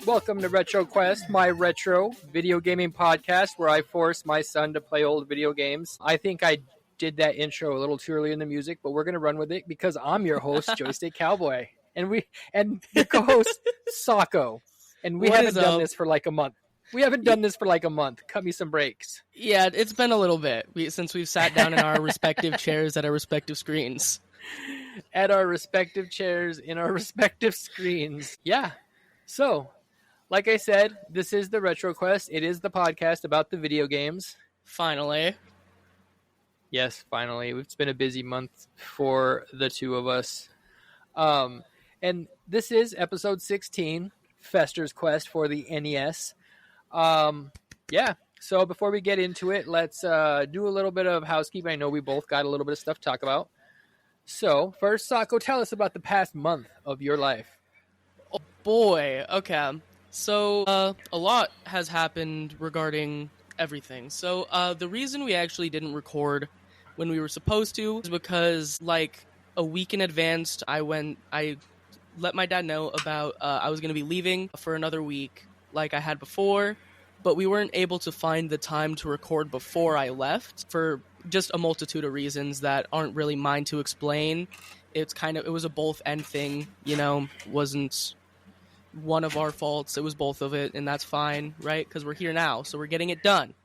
Welcome to RetroQuest, my retro video gaming podcast where I force my son to play old video games. I think I did that intro a little too early in the music, but we're going to run with it because I'm your host, Joystick Cowboy, and the co-host, Socko. And we haven't done this for like a month. Cut me some breaks. Yeah, it's been a little bit since we've sat down in our respective chairs at our respective screens. At our respective chairs in our respective screens. Yeah. So, like I said, this is the RetroQuest. It is the podcast about the video games. Finally. Yes, finally. It's been a busy month for the two of us. And this is episode 16, Fester's Quest for the NES. Yeah, so before we get into it, let's do a little bit of housekeeping. I know we both got a little bit of stuff to talk about. So, first, Socko, tell us about the past month of your life. Oh, boy. Okay. So, a lot has happened regarding everything. So, the reason we actually didn't record when we were supposed to is because, like, a week in advance, I let my dad know about I was going to be leaving for another week like I had before, but we weren't able to find the time to record before I left for just a multitude of reasons that aren't really mine to explain. It was a both end thing, wasn't one of our faults. It was both of it, and that's fine, right? Because we're here now, so we're getting it done.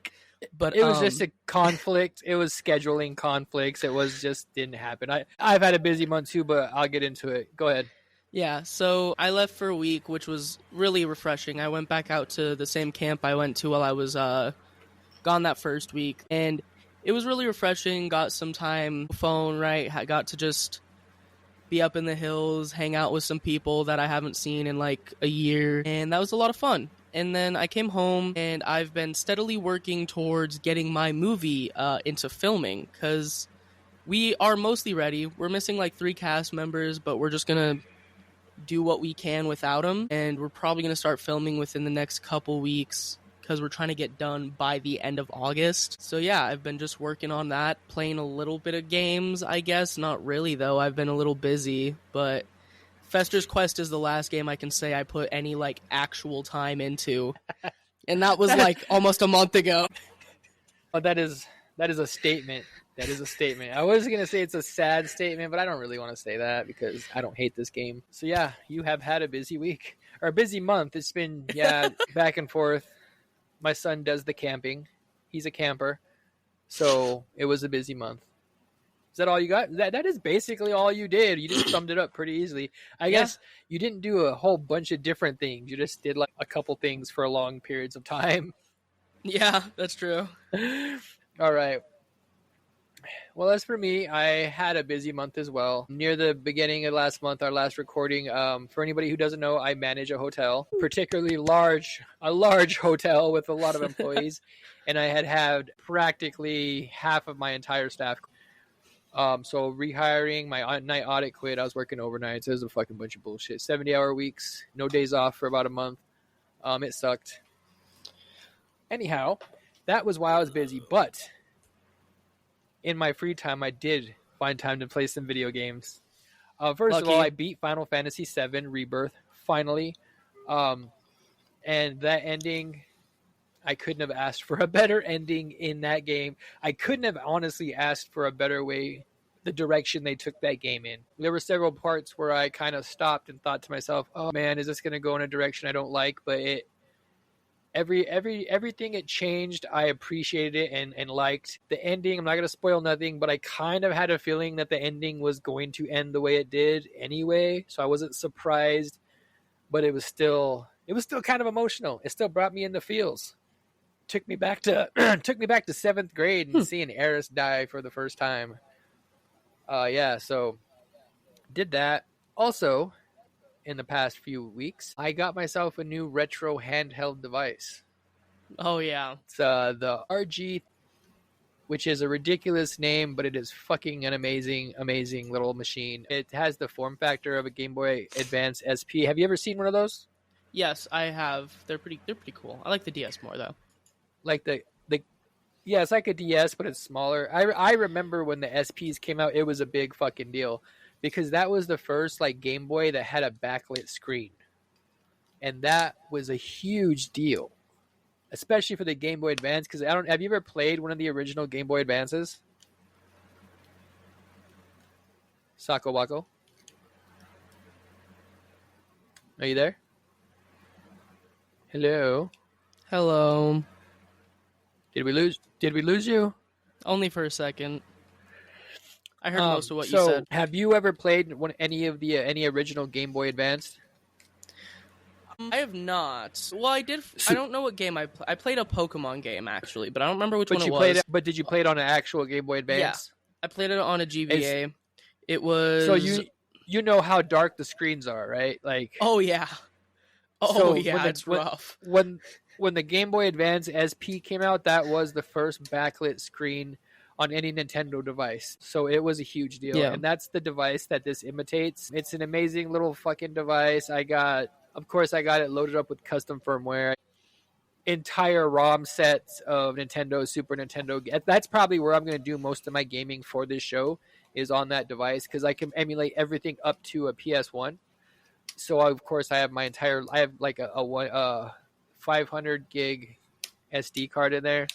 But it was just a conflict. It was scheduling conflicts. It was just didn't happen. I've had a busy month too, but I'll get into it. Go ahead. Yeah, so I left for a week, which was really refreshing. I went back out to the same camp I went to while I was gone that first week, and it was really refreshing. Got some time on the phone, right? Got to just be up in the hills, hang out with some people that I haven't seen in like a year, and that was a lot of fun. And then I came home, and I've been steadily working towards getting my movie into filming, because we are mostly ready. We're missing like 3 cast members, but we're just going to do what we can without them, and we're probably going to start filming within the next couple weeks because we're trying to get done by the end of August. So yeah, I've been just working on that, playing a little bit of games, I guess. Not really, though. I've been a little busy, but Fester's Quest is the last game I can say I put any like actual time into, and that was like almost a month ago. Oh, that is a statement. That is a statement. I was going to say it's a sad statement, but I don't really want to say that because I don't hate this game. So yeah, you have had a busy week or a busy month. It's been, back and forth. My son does the camping. He's a camper. So it was a busy month. Is that all you got? That is basically all you did. You just summed it up pretty easily. I guess you didn't do a whole bunch of different things. You just did like a couple things for long periods of time. Yeah, that's true. All right. Well, as for me, I had a busy month as well. Near the beginning of last month, our last recording, for anybody who doesn't know, I manage a hotel, particularly a large hotel with a lot of employees, and I had practically half of my entire staff. So rehiring, my night audit quit. I was working overnight, so it was a fucking bunch of bullshit. 70-hour weeks, no days off for about a month. It sucked. Anyhow, that was why I was busy, but in my free time, I did find time to play some video games. First of all, I beat Final Fantasy VII Rebirth, finally. And that ending, I couldn't have asked for a better ending in that game. I couldn't have honestly asked for a better way, the direction they took that game in. There were several parts where I kind of stopped and thought to myself, oh man, is this going to go in a direction I don't like? But everything it changed, I appreciated it and liked. The ending, I'm not going to spoil nothing, but I kind of had a feeling that the ending was going to end the way it did anyway, so I wasn't surprised, but it was still kind of emotional. It still brought me in the feels. Took me back to 7th grade and seeing Eris die for the first time. So did that. Also, in the past few weeks, I got myself a new retro handheld device. Oh, yeah. It's the RG, which is a ridiculous name, but it is fucking an amazing, amazing little machine. It has the form factor of a Game Boy Advance SP. Have you ever seen one of those? Yes, I have. They're pretty cool. I like the DS more, though. Like yeah, it's like a DS, but it's smaller. I remember when the SPs came out, it was a big fucking deal. Because that was the first like Game Boy that had a backlit screen. and that was a huge deal, especially for the Game Boy Advance. Because have you ever played one of the original Game Boy Advances? Sako Wako, are you there? Hello. Hello. Did we lose you? Only for a second. I heard most of what you said. Have you ever played any original Game Boy Advance? I have not. Well, I did. I don't know what game I played. I played a Pokemon game actually, but I don't remember which one it was. But did you play it on an actual Game Boy Advance? Yeah, I played it on a GBA. It was. So you know how dark the screens are, right? Like. Oh yeah. Oh yeah, it's rough. When the Game Boy Advance SP came out, that was the first backlit screen on any Nintendo device. So it was a huge deal. Yeah. And that's the device that this imitates. It's an amazing little fucking device. Of course, I got it loaded up with custom firmware. Entire ROM sets of Nintendo, Super Nintendo. That's probably where I'm going to do most of my gaming for this show, is on that device, because I can emulate everything up to a PS1. So, of course, I have like a 500 gig SD card in there,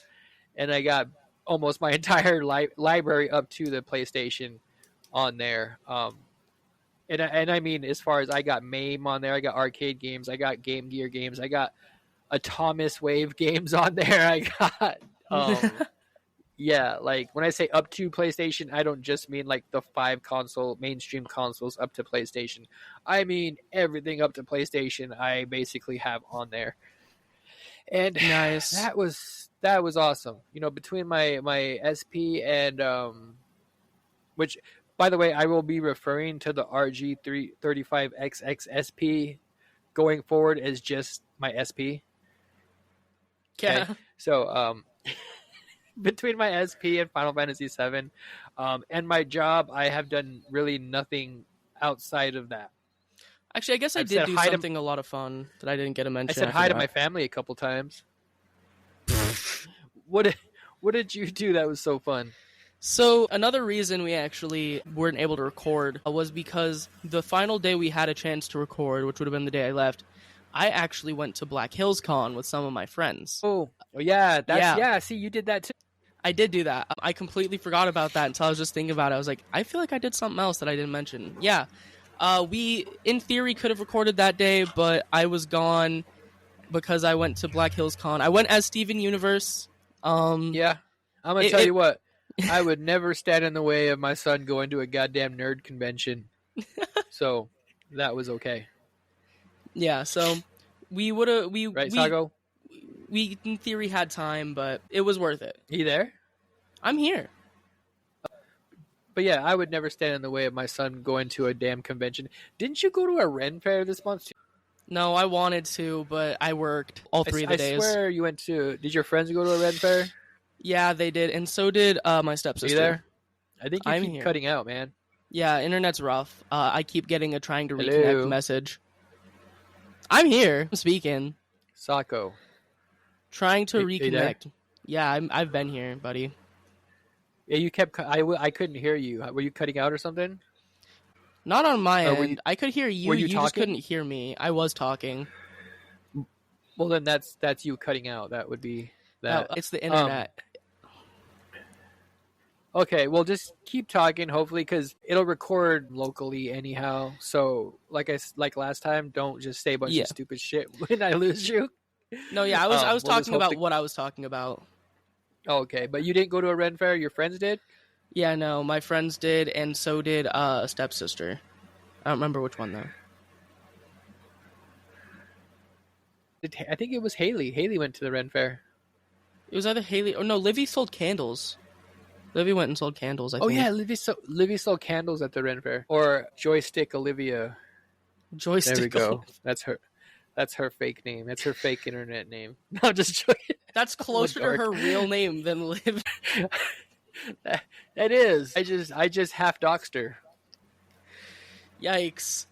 and I got almost my entire library up to the PlayStation on there. And I mean, as far as I got MAME on there, I got arcade games, I got Game Gear games, I got Atomis Wave games on there. I got, yeah, like when I say up to PlayStation, I don't just mean like the 5 mainstream consoles up to PlayStation. I mean everything up to PlayStation I basically have on there. And nice. That was awesome. You know, between my SP and which, by the way, I will be referring to the RG35XX SP going forward as just my SP. Okay. So between my SP and Final Fantasy VII, and my job, I have done really nothing outside of that. Actually, I guess I did do something a lot of fun that I didn't get to mention. I said hi to my family a couple times. What did you do that was so fun? So another reason we actually weren't able to record was because the final day we had a chance to record, which would have been the day I left, I actually went to Black Hills Con with some of my friends. Oh yeah, yeah. See, you did that too. I did do that. I completely forgot about that until I was just thinking about it. I was like, I feel like I did something else that I didn't mention. Yeah. We, in theory, could have recorded that day, but I was gone because I went to Black Hills Con. I went as Steven Universe. Yeah. I'm going to tell you what. I would never stand in the way of my son going to a goddamn nerd convention. So, that was okay. Yeah, so we would have... Right, Sago? We, in theory, had time, but it was worth it. You there? I'm here. But yeah, I would never stand in the way of my son going to a damn convention. Didn't you go to a Ren Fair this month too? No, I wanted to, but I worked all 3 of the days. I swear you went to... Did your friends go to a Ren Fair? Yeah, they did, and so did my stepsister. Are you there? I think you keep cutting out, man. Yeah, internet's rough. I keep getting a trying to reconnect message. I'm here. I'm speaking. Sako. Trying to reconnect. Yeah, I've been here, buddy. Yeah, you kept... I couldn't hear you. Were you cutting out or something? Not on my end. I could hear you. You just talking? couldn't hear me. I was talking. Well, then that's you cutting out. That would be that. No, it's the internet. Okay, well, just keep talking, hopefully, because it'll record locally anyhow. So, like last time, don't just say a bunch of stupid shit when I lose you. No, yeah, I was talking about what I was talking about. Oh, okay, but you didn't go to a Ren Fair? Your friends did? Yeah, no, my friends did, and so did a stepsister. I don't remember which one, though. I think it was Haley. Haley went to the Ren Fair. It was either Haley or no, Livy sold candles. Livy went and sold candles, I think. Oh, yeah, Livy sold candles at the Ren Fair. Or Joystick Olivia. Joystick. There we go. That's her fake name. That's her fake internet name. No, just joking. That's closer to her real name than Liv. That is. I just half doxed her. Yikes.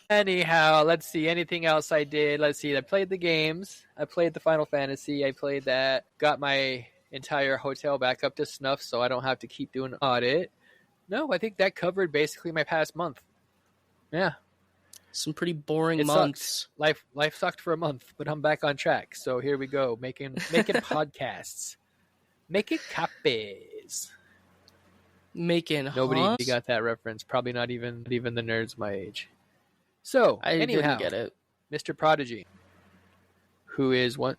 Anyhow, let's see. Anything else I did? Let's see. I played the games. I played the Final Fantasy. I played that. Got my entire hotel back up to snuff so I don't have to keep doing an audit. No, I think that covered basically my past month. Yeah. Some pretty boring It months. sucked. Life sucked for a month, but I'm back on track. So here we go, making podcasts, making copies. Making Nobody huh? got that reference. Probably not even the nerds my age. So I anyhow, didn't get it. Mr. Prodigy, who is what?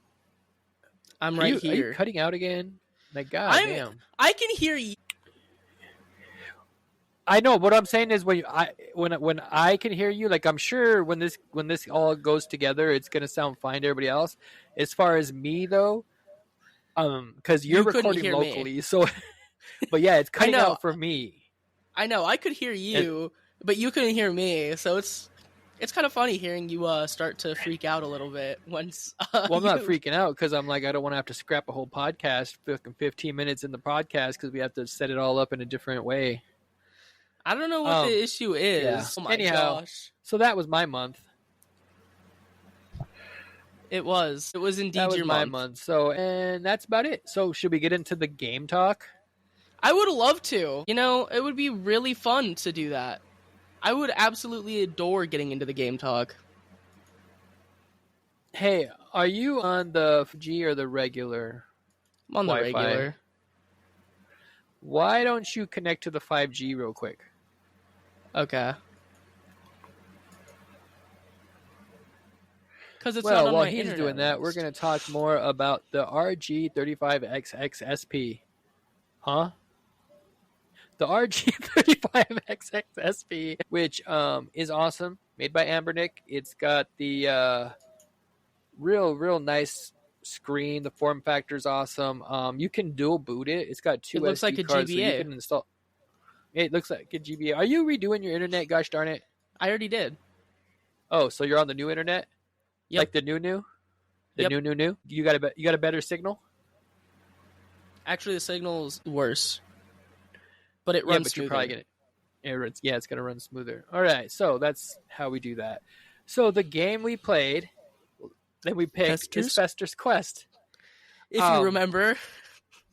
I'm Are right you here. cutting out again? Like, god damn. I can hear you. I know. What I'm saying is when I can hear you, like I'm sure when this all goes together, it's gonna sound fine to everybody else. As far as me though, because you're You couldn't recording hear locally, me. so but yeah, it's cutting know. out for me. I know. I could hear you, but you couldn't hear me. So it's kind of funny hearing you start to freak out a little bit once. Well, I'm not freaking out because I'm like I don't want to have to scrap a whole podcast, 15 minutes in the podcast because we have to set it all up in a different way. I don't know what the issue is. Yeah. Oh my Anyhow, gosh. So that was my month. It was indeed That was your my month. month. So, and that's about it. So should we get into the game talk? I would love to. You know, it would be really fun to do that. I would absolutely adore getting into the game talk. Hey, are you on the G or the regular? I'm on the Wi-Fi? regular. Why don't you connect to the 5G real quick? Okay. Because it's Well, not on while my he's internet doing that, we're list. going to talk more about the RG35XXSP. Huh? The RG35XXSP, which is awesome, made by Ambernick. It's got the real nice screen. The form factor is awesome. You can dual boot it. It's got two It looks SD like a cards, so you GBA. can install. It looks like a GBA. Are you redoing your internet? Gosh darn it! I already did. Oh, so you're on the new internet? Yep. Like the new? The Yep. new? You got a better signal? Actually, the signal's worse. But it Yeah, runs but smoother. you're probably it's gonna run smoother. All right, so that's how we do that. So the game we played, that we picked, is Fester's Quest. If you remember.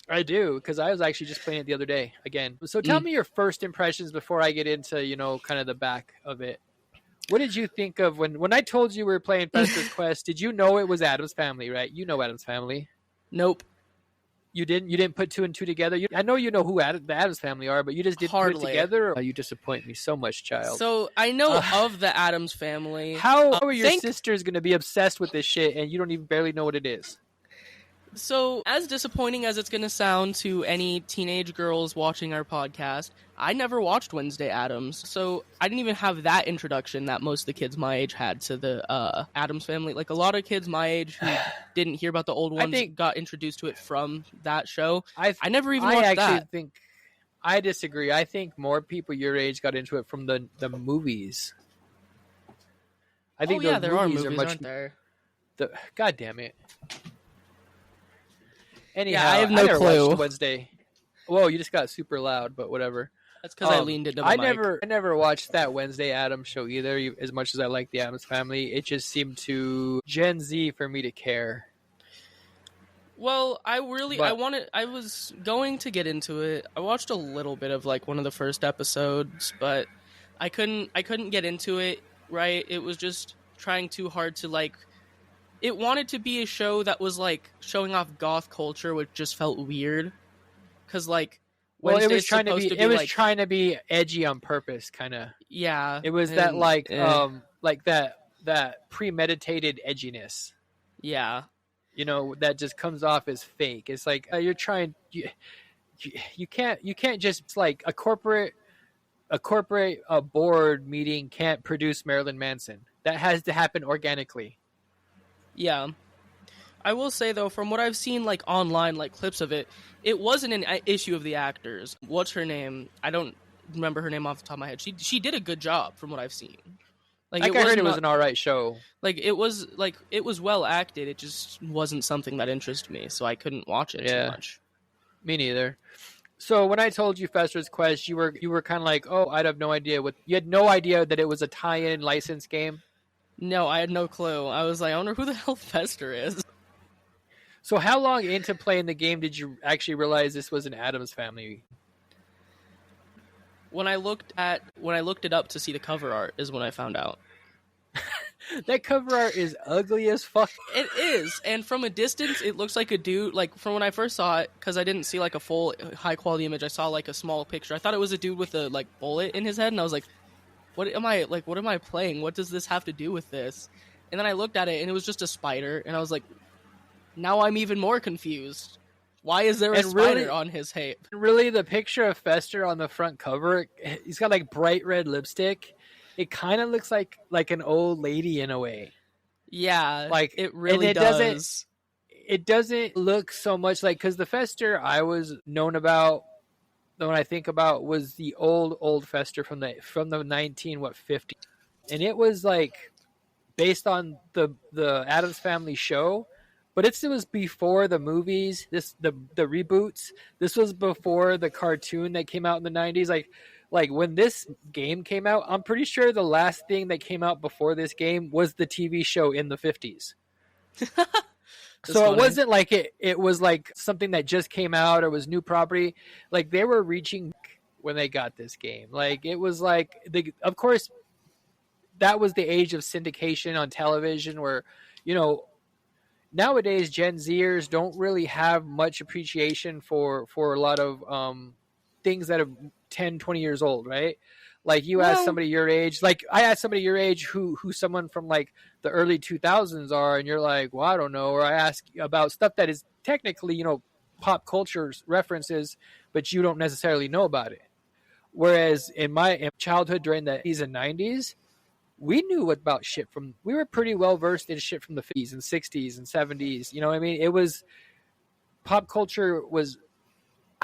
I do, because I was actually just playing it the other day again. So tell me your first impressions before I get into, kind of the back of it. What did you think of when I told you we were playing Fester's Quest? Did you know it was Addams Family, right? You know Addams Family. Nope. You didn't put two and two together? I know you know who the Addams Family are, but you just didn't put it together? You disappoint me so much, child. So I know of the Addams Family. How are your sisters going to be obsessed with this shit and you don't even barely know what it is? So, as disappointing as it's going to sound to any teenage girls watching our podcast, I never watched Wednesday Addams. So, I didn't even have that introduction that most of the kids my age had to the Addams Family. Like, a lot of kids my age who didn't hear about the old ones got introduced to it from that show. I never even watched that. I disagree. I think more people your age got into it from the movies. I think there are movies movies, much, aren't there? God damn it. Anyhow, I have no clue. Wednesday. Whoa, you just got super loud, but whatever. That's because I leaned into the mic. I never watched that Wednesday Addams show either. As much as I like the Addams Family, it just seemed too Gen Z for me to care. Well, I was going to get into it. I watched a little bit of like one of the first episodes, but I couldn't get into it, right? It was just trying too hard to like. It wanted to be a show that was like showing off goth culture, which just felt weird. Cause like, it was trying to be edgy on purpose, kind of. Yeah, it was that like that premeditated edginess. Yeah, that just comes off as fake. It's like you're trying. You can't just like a corporate board meeting can't produce Marilyn Manson. That has to happen organically. Yeah. I will say, though, from what I've seen, like, online, like, clips of it, it wasn't an issue of the actors. What's her name? I don't remember her name off the top of my head. She did a good job, from what I've seen. Like, I heard it was an alright show. Like, it was well acted. It just wasn't something that interested me, so I couldn't watch it too much. Me neither. So, when I told you Fester's Quest, you were kind of like, oh, I'd have no idea. You had no idea that it was a tie-in license game? No, I had no clue. I was like, I wonder who the hell Fester is. So how long into playing the game did you actually realize this was an Addams Family? When I looked it up to see the cover art is when I found out. That cover art is ugly as fuck. It is, and from a distance, it looks like a dude. Like from when I first saw it, because I didn't see like a full high quality image. I saw like a small picture. I thought it was a dude with a like bullet in his head, and I was like, "What am I like? What am I playing? What does this have to do with this?" And then I looked at it, and it was just a spider, and I was like, "Now I'm even more confused. Why is there a spider on his head?" Really, the picture of Fester on the front cover, he's got like bright red lipstick. It kind of looks like an old lady in a way. Yeah, like it really it does. It doesn't look so much like, because the Fester I was known about, the one I think about, was the old Fester from the 50, and it was like based on the Addams Family show, but it was before the movies. The reboots. This was before the cartoon that came out in the 90s. Like when this game came out, I'm pretty sure the last thing that came out before this game was the TV show in the 50s. So funny. It wasn't like it was like something that just came out or was new property. Like they were reaching when they got this game. Like it was like of course that was the age of syndication on television, where, you know, nowadays Gen Zers don't really have much appreciation for a lot of things that are 10, 20 years old, right? Like you ask somebody your age, like I asked somebody your age who someone from like the early 2000s are, and you're like, well, I don't know. Or I ask about stuff that is technically, you know, pop culture references, but you don't necessarily know about it. Whereas in my childhood during the 80s and 90s, we knew about shit we were pretty well versed in shit from the 50s and 60s and 70s. You know what I mean? It was, pop culture was,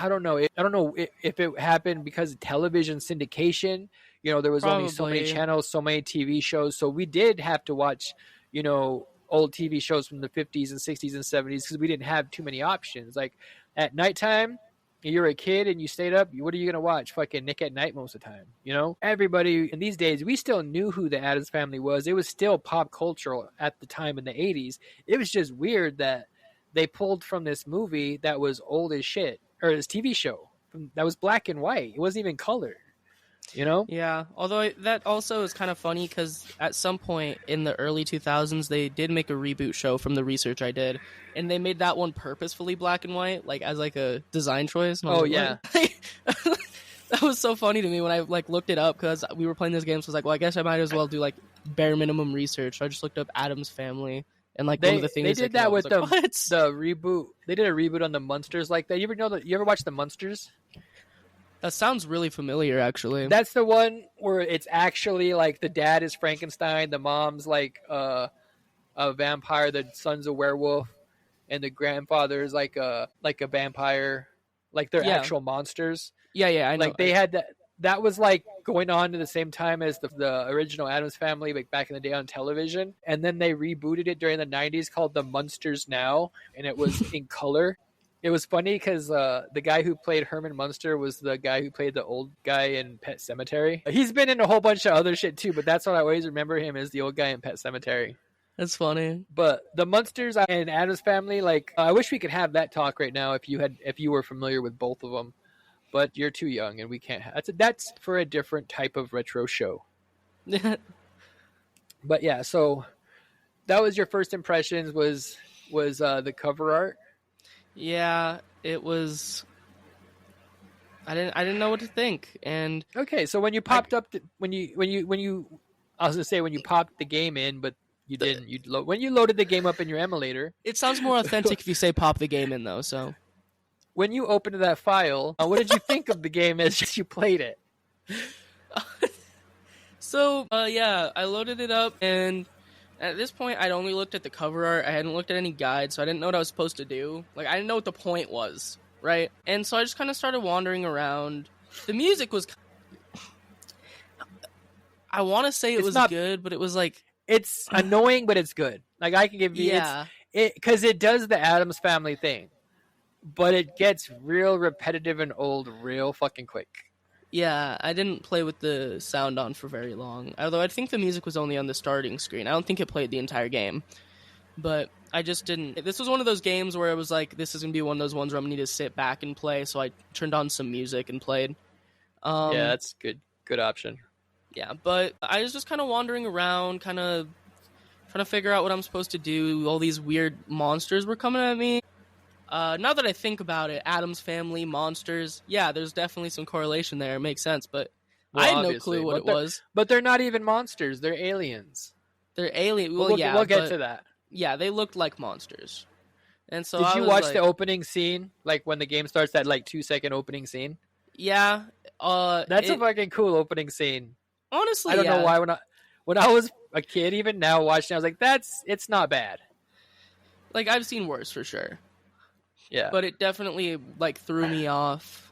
I don't know if it happened because of television syndication. You know, there was only so many channels, so many TV shows. So we did have to watch, you know, old TV shows from the 50s and 60s and 70s because we didn't have too many options. Like at nighttime, you're a kid and you stayed up, what are you going to watch? Fucking Nick at Night most of the time, you know? Everybody in these days, we still knew who the Addams Family was. It was still pop cultural at the time in the 80s. It was just weird that they pulled from this movie that was old as shit, or this TV show that was black and white. It wasn't even color, you know? Yeah, although that also is kind of funny because at some point in the early 2000s, they did make a reboot show from the research I did, and they made that one purposefully black and white, like as like a design choice. Oh, yeah. That was so funny to me when I like looked it up because we were playing this game, so I was like, well, I guess I might as well do like bare minimum research. So I just looked up Addams Family. And like one of the things they did that with the reboot. They did a reboot on the Munsters like that. You ever watch the Munsters? That sounds really familiar, actually. That's the one where it's actually like the dad is Frankenstein, the mom's like a vampire, the son's a werewolf, and the grandfather is like a vampire. Like they're actual monsters. Yeah, I know. Like they had that. That was like going on at the same time as the original Addams Family, like back in the day on television. And then they rebooted it during the 90s called The Munsters Now, and it was in color. It was funny because the guy who played Herman Munster was the guy who played the old guy in Pet Sematary. He's been in a whole bunch of other shit too, but that's what I always remember him as, the old guy in Pet Sematary. That's funny. But the Munsters and Addams Family, like I wish we could have that talk right now if you were familiar with both of them. But you're too young, and we can't. That's for a different type of retro show. But yeah, so that was your first impressions. Was the cover art? Yeah, it was. I didn't know what to think, and okay. So when you popped up, when you, I was gonna say when you popped the game in, but you didn't. When you loaded the game up in your emulator. It sounds more authentic if you say pop the game in, though. So. When you opened that file, what did you think of the game as you played it? So, yeah, I loaded it up, and at this point, I'd only looked at the cover art. I hadn't looked at any guides, so I didn't know what I was supposed to do. Like, I didn't know what the point was, right? And so I just kind of started wandering around. The music was... I want to say it was good, but it was like... It's annoying, but it's good. Like, I can give you... Yeah. Because it does the Addams Family thing. But it gets real repetitive and old real fucking quick. Yeah, I didn't play with the sound on for very long. Although I think the music was only on the starting screen. I don't think it played the entire game. But I just didn't... This was one of those games where it was like, this is going to be one of those ones where I'm going to need to sit back and play. So I turned on some music and played. Yeah, that's good. Good option. Yeah, but I was just kind of wandering around, kind of trying to figure out what I'm supposed to do. All these weird monsters were coming at me. Now that I think about it, Addams Family, monsters, yeah, there's definitely some correlation there. It makes sense, but Well, I had no obviously. clue what it was. But they're not even monsters. They're aliens. They're alien. Well, we'll get to that. Yeah, they looked like monsters. And so Did you watch the opening scene? Like when the game starts, that like 2-second opening scene? Yeah. That's a fucking cool opening scene. Honestly, I don't know why when I was a kid, even now watching, I was like, it's not bad. Like, I've seen worse for sure. Yeah. But it definitely like threw me off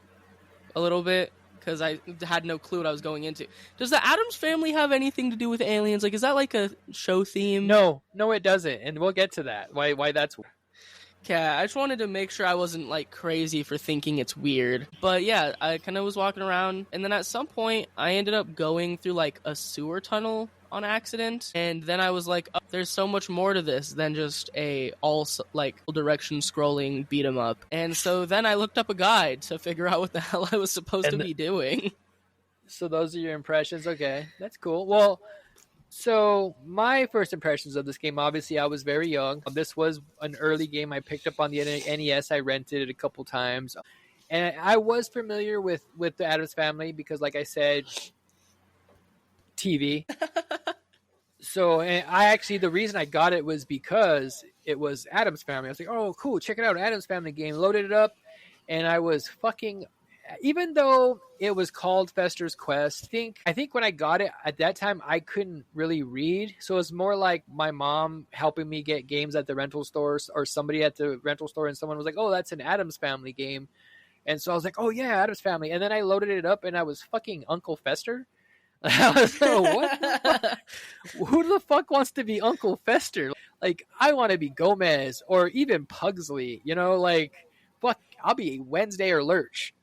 a little bit because I had no clue what I was going into. Does the Addams Family have anything to do with aliens? Like, is that like a show theme? No, it doesn't, and we'll get to that. Why that's. Okay, I just wanted to make sure I wasn't like crazy for thinking it's weird. But yeah, I kind of was walking around, and then at some point, I ended up going through like a sewer tunnel on accident, and then I was like, oh, there's so much more to this than just a all like direction scrolling beat 'em up. And so then I looked up a guide to figure out what the hell I was supposed to be doing. So those are your impressions. Okay, that's cool. Well, so my first impressions of this game, obviously I was very young. This was an early game I picked up on the NES. I rented it a couple times, and I was familiar with the Addams Family because, like I said, TV. So and I actually, the reason I got it was because it was Addams Family. I was like, oh, cool, check it out, Addams Family game. Loaded it up, and I was fucking. Even though it was called Fester's Quest, I think when I got it at that time, I couldn't really read. So it was more like my mom helping me get games at the rental stores, or somebody at the rental store, and someone was like, oh, that's an Addams Family game. And so I was like, oh yeah, Addams Family. And then I loaded it up, and I was fucking Uncle Fester. I was like, what? Who the fuck wants to be Uncle Fester? Like, I want to be Gomez or even Pugsley, like, fuck, I'll be Wednesday or Lurch.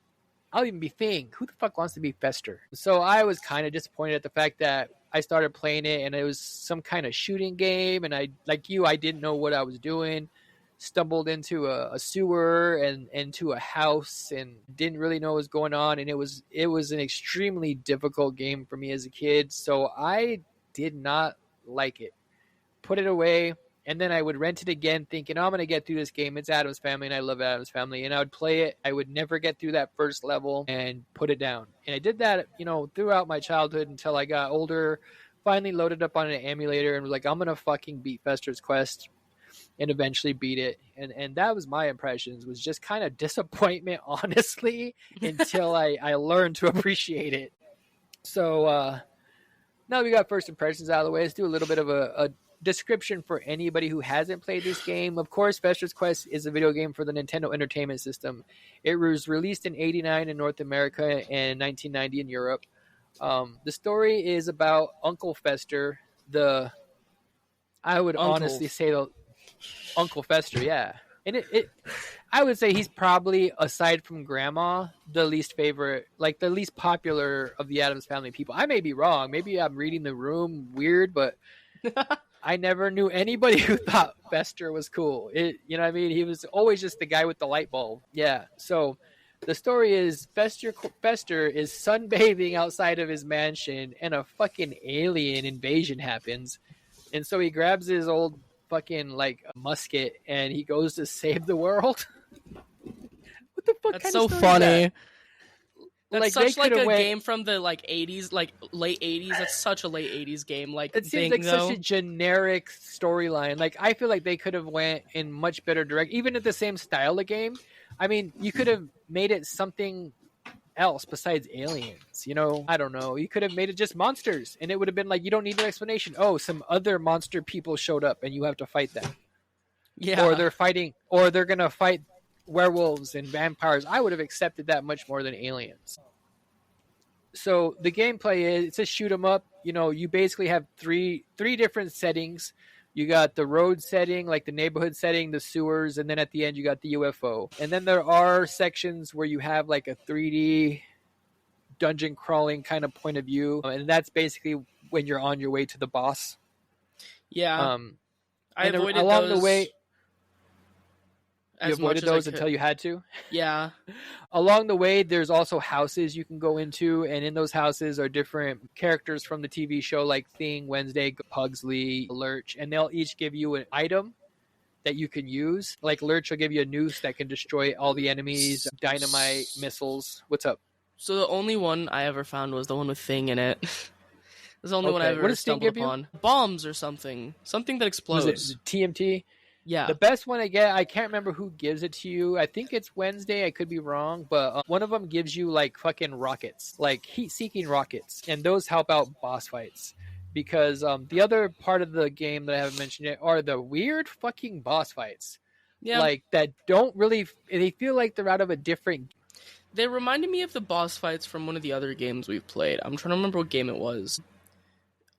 I'll even be Fing. Who the fuck wants to be Fester? So I was kind of disappointed at the fact that I started playing it and it was some kind of shooting game, and I didn't know what I was doing. Stumbled into a sewer and into a house and didn't really know what was going on, and it was an extremely difficult game for me as a kid, so I did not like it. Put it away, and then I would rent it again thinking, I'm going to get through this game. It's Addams Family, and I love Addams Family. And I would play it. I would never get through that first level and put it down. And I did that, throughout my childhood until I got older, finally loaded up on an emulator and was like, I'm going to fucking beat Fester's Quest, and eventually beat it. And that was my impressions, was just kind of disappointment, honestly, until I learned to appreciate it. So now we got first impressions out of the way. Let's do a little bit of a description for anybody who hasn't played this game. Of course, Fester's Quest is a video game for the Nintendo Entertainment System. It was released in 1989 in North America and 1990 in Europe. The story is about Uncle Fester, I would honestly say Uncle Fester, yeah. And I would say he's probably, aside from Grandma, the least favorite, like the least popular of the Addams Family people. I may be wrong. Maybe I'm reading the room weird, but I never knew anybody who thought Fester was cool. You know what I mean? He was always just the guy with the light bulb. Yeah. So the story is Fester is sunbathing outside of his mansion, and a fucking alien invasion happens. And so he grabs his old fucking like musket and he goes to save the world. What the fuck? That's kind so of story funny. is that? That's such like a game from the like 80s, like late 80s. That's such a late 80s game. Like, it seems like such a generic storyline. Like, I feel like they could have went in much better direction, even at the same style of game. I mean, you could have made it something else besides aliens. I don't know. You could have made it just monsters, and it would have been like, you don't need an explanation. Oh, some other monster people showed up, and you have to fight them. Yeah. Or they're gonna fight werewolves and vampires. I would have accepted that much more than aliens. So the gameplay is, it's a shoot 'em up. You basically have three different settings. You got the road setting, like the neighborhood setting, the sewers, and then at the end you got the UFO. And then there are sections where you have like a 3D dungeon crawling kind of point of view, and that's basically when you're on your way to the boss. Yeah. I avoided along those. the way. You as much avoided as I those could. until you had to. Yeah. Along the way, there's also houses you can go into, and in those houses are different characters from the TV show, like Thing, Wednesday, Pugsley, Lurch, and they'll each give you an item that you can use. Like Lurch will give you a noose that can destroy all the enemies, dynamite, missiles. What's up? So the only one I ever found was the one with Thing in it. It's the only one I Okay, what ever does Sting stumbled give you? upon. Bombs or something. Something that Was it explodes. TMT? Yeah. The best one I get, I can't remember who gives it to you. I think it's Wednesday. I could be wrong, but one of them gives you like fucking rockets, like heat-seeking rockets, and those help out boss fights. Because the other part of the game that I haven't mentioned yet are the weird fucking boss fights, Yeah. like that don't really. They feel like they're out of a different. They reminded me of the boss fights from one of the other games we've played. I'm trying to remember what game it was.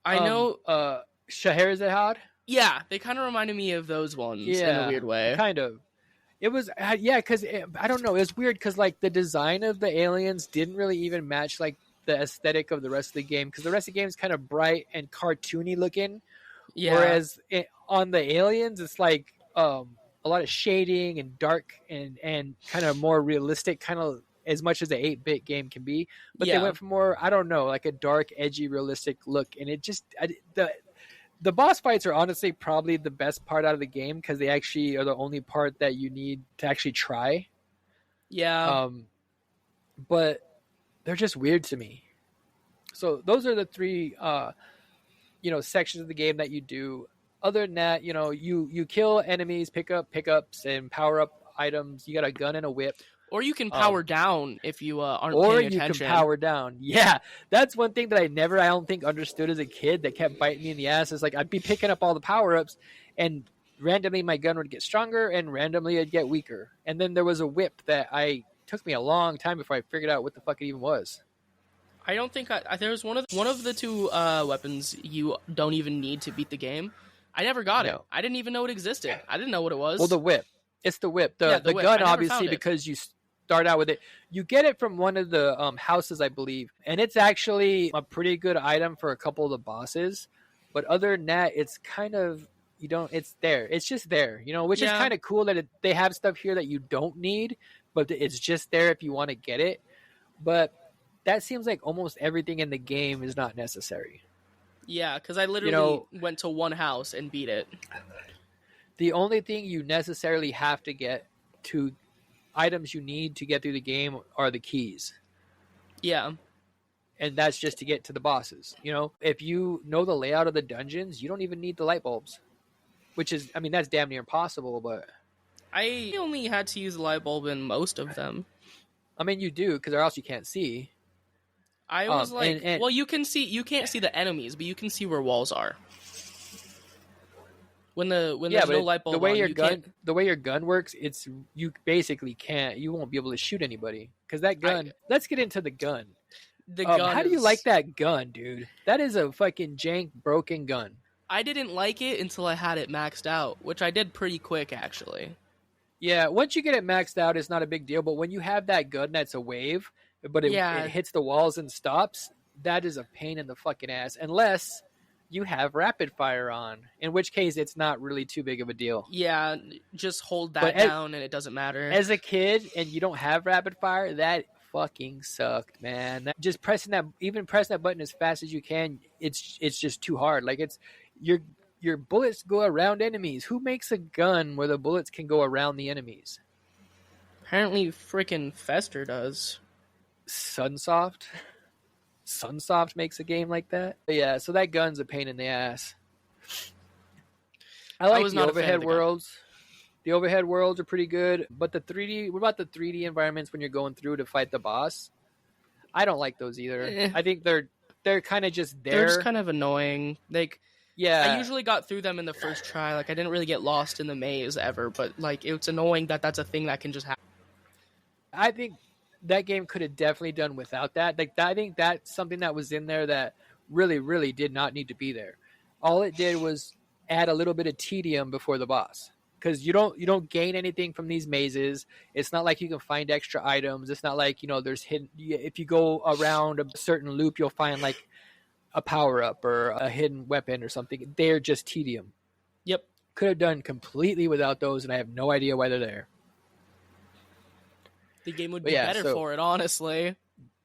I know. Scheherazade. Yeah, they kind of reminded me of those ones in a weird way. Kind of. It was because I don't know. It was weird because like the design of the aliens didn't really even match like the aesthetic of the rest of the game, because the rest of the game is kind of bright and cartoony looking, whereas on the aliens it's like a lot of shading and dark and kind of more realistic, kind of as much as an 8-bit game can be. But they went for more, I don't know, like a dark, edgy, realistic look, and it just the boss fights are honestly probably the best part out of the game, because they actually are the only part that you need to actually try. Yeah. But they're just weird to me. So those are the three, sections of the game that you do. Other than that, you kill enemies, pick up pickups, and power up items. You got a gun and a whip. Or you can power down if you aren't paying attention. Or you can power down. Yeah, that's one thing that I don't think understood as a kid that kept biting me in the ass. Is like I'd be picking up all the power-ups, and randomly my gun would get stronger, and randomly it'd get weaker. And then there was a whip that took me a long time before I figured out what the fuck it even was. I don't think there was one of the two weapons you don't even need to beat the game. I never got it. I didn't even know it existed. I didn't know what it was. Well, the whip. It's the whip. The whip. Gun, obviously, because you start out with it. You get it from one of the houses, I believe, and it's actually a pretty good item for a couple of the bosses. But other than that, it's kind of it's there. It's just there, which is kind of cool that they have stuff here that you don't need, but it's just there if you want to get it. But that seems like almost everything in the game is not necessary. Yeah, because I literally went to one house and beat it. The only thing you necessarily have to get to items you need to get through the game are the keys. Yeah. And that's just to get to the bosses. If you know the layout of the dungeons, you don't even need the light bulbs. Which is, that's damn near impossible, but... I only had to use the light bulb in most of them. You do, because or else you can't see. I was well, you can't see the enemies, but you can see where walls are. When there's no light bulb, the way your gun works, you basically you won't be able to shoot anybody, because that gun. Let's get into the gun. How do you like that gun, dude? That is a fucking jank, broken gun. I didn't like it until I had it maxed out, which I did pretty quick, actually. Yeah, once you get it maxed out, it's not a big deal. But when you have that gun that's a wave, but it hits the walls and stops, that is a pain in the fucking ass. Unless you have rapid fire on, in which case it's not really too big of a deal. Yeah, just hold that down and it doesn't matter. As a kid and you don't have rapid fire, that fucking sucked, man. Just pressing that button as fast as you can, it's just too hard. Like your bullets go around enemies. Who makes a gun where the bullets can go around the enemies? Apparently freaking Fester does. Sunsoft makes a game like that. But yeah, so that gun's a pain in the ass. I like the overhead worlds. The overhead worlds are pretty good, but the 3D. What about the 3D environments when you're going through to fight the boss? I don't like those either. I think they're kind of just there. They're just kind of annoying. Yeah, I usually got through them in the first try. I didn't really get lost in the maze ever, but it's annoying that that's a thing that can just happen. I think that game could have definitely done without that. I think that's something that was in there that really, really did not need to be there. All it did was add a little bit of tedium before the boss, because you don't gain anything from these mazes. It's not like you can find extra items. It's not like there's hidden. If you go around a certain loop, you'll find like a power up or a hidden weapon or something. They're just tedium. Yep, could have done completely without those, and I have no idea why they're there. The game would But be yeah, better so for it, honestly.